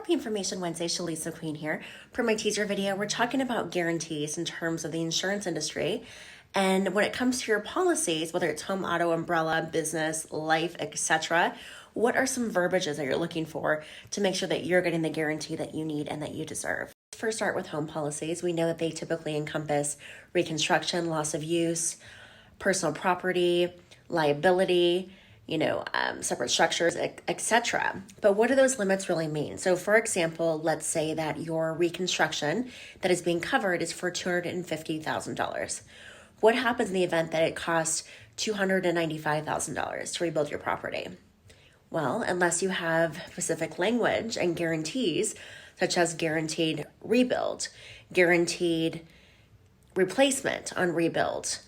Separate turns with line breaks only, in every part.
Happy Information Wednesday, Chalyce McQueen here. For my teaser video, we're talking about guarantees in terms of the insurance industry. And when it comes to your policies, whether it's home, auto, umbrella, business, life, etc., what are some verbiages that you're looking for to make sure that you're getting the guarantee that you need and that you deserve? First, start with home policies. We know that they typically encompass reconstruction, loss of use, personal property, liability, separate structures, etc. But what do those limits really mean? So for example, let's say that your reconstruction that is being covered is for $250,000. What happens in the event that it costs $295,000 to rebuild your property? Well, unless you have specific language and guarantees, such as guaranteed rebuild, guaranteed replacement on rebuild,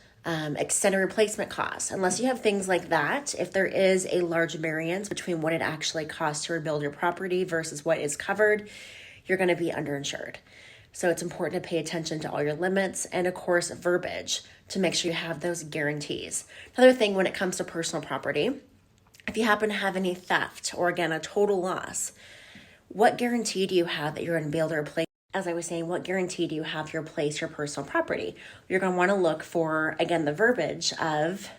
extended replacement costs. Unless you have things like that, if there is a large variance between what it actually costs to rebuild your property versus what is covered, you're going to be underinsured. So it's important to pay attention to all your limits and, of course, verbiage to make sure you have those guarantees. Another thing when it comes to personal property, if you happen to have any theft or, again, a total loss, what guarantee do you have that you're going to be able to replace? As I was saying, what guarantee do you have to replace your personal property? You're going to want to look for, again, the verbiage of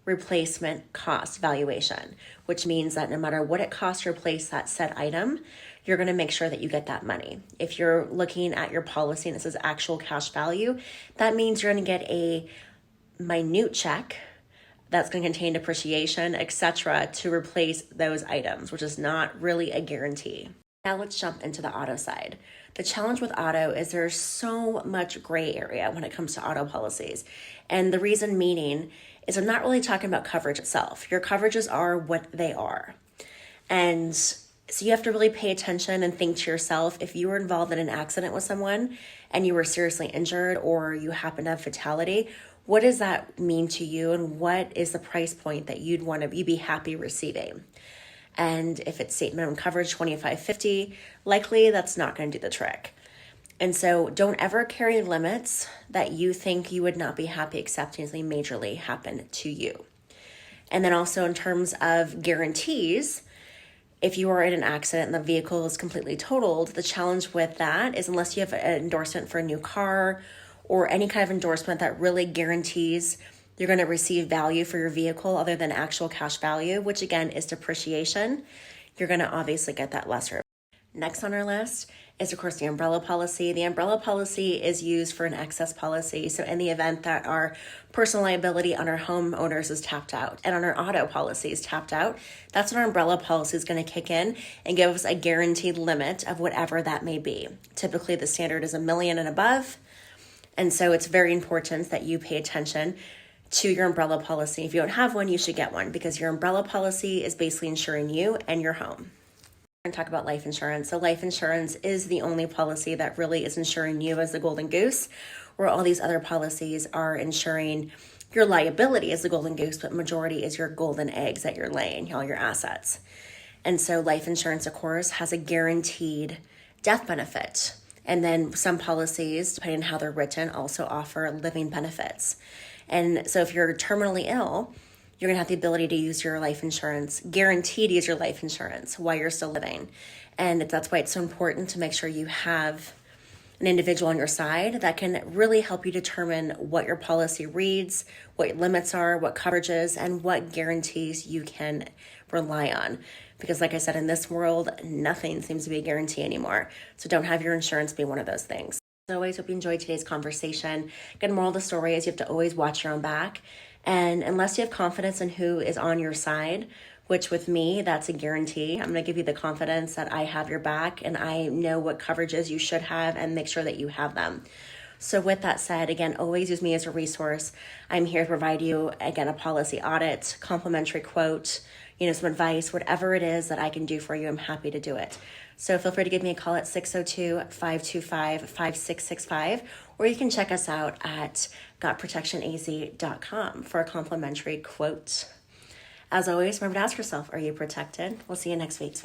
replacement cost valuation, which means that no matter what it costs to replace that said item, you're going to make sure that you get that money. If you're looking at your policy and it says actual cash value, that means you're going to get a minute check that's going to contain depreciation, etc., to replace those items, which is not really a guarantee. Now let's jump into the auto side. The challenge with auto is there's so much gray area when it comes to auto policies. And the reason meaning is I'm not really talking about coverage itself. Your coverages are what they are. And so you have to really pay attention and think to yourself, if you were involved in an accident with someone and you were seriously injured or you happen to have fatality, what does that mean to you and what is the price point that you'd be happy receiving? And if it's state minimum coverage, $25.50, likely that's not going to do the trick. And so don't ever carry limits that you think you would not be happy accepting as they majorly happen to you. And then also in terms of guarantees, if you are in an accident and the vehicle is completely totaled, the challenge with that is unless you have an endorsement for a new car or any kind of endorsement that really guarantees you're going to receive value for your vehicle other than actual cash value, which again is depreciation, you're going to obviously get that lesser. Next on our list is, of course, the umbrella policy. The umbrella policy is used for an excess policy. So in the event that our personal liability on our homeowners is tapped out and on our auto policy is tapped out, that's when our umbrella policy is going to kick in and give us a guaranteed limit of whatever that may be. Typically, the standard is $1 million and above. And so it's very important that you pay attention to your umbrella policy. If you don't have one, you should get one because your umbrella policy is basically insuring you and your home. We're going to talk about life insurance. So life insurance is the only policy that really is insuring you as the golden goose, where all these other policies are insuring your liability as the golden goose, but majority is your golden eggs that you're laying, all your assets. And so life insurance, of course, has a guaranteed death benefit. And then some policies, depending on how they're written, also offer living benefits. And so if you're terminally ill, you're going to have the ability to use your life insurance, guaranteed to use your life insurance while you're still living. And that's why it's so important to make sure you have an individual on your side that can really help you determine what your policy reads, what your limits are, what coverages, and what guarantees you can rely on. Because like I said, in this world, nothing seems to be a guarantee anymore. So don't have your insurance be one of those things. As always, hope you enjoyed today's conversation. Good moral of the story is you have to always watch your own back. And unless you have confidence in who is on your side, which with me, that's a guarantee. I'm going to give you the confidence that I have your back and I know what coverages you should have and make sure that you have them. So with that said, again, always use me as a resource. I'm here to provide you, again, a policy audit, complimentary quote, some advice, whatever it is that I can do for you, I'm happy to do it. So feel free to give me a call at 602-525-5665, or you can check us out at gotprotectionaz.com for a complimentary quote. As always, remember to ask yourself, are you protected? We'll see you next week.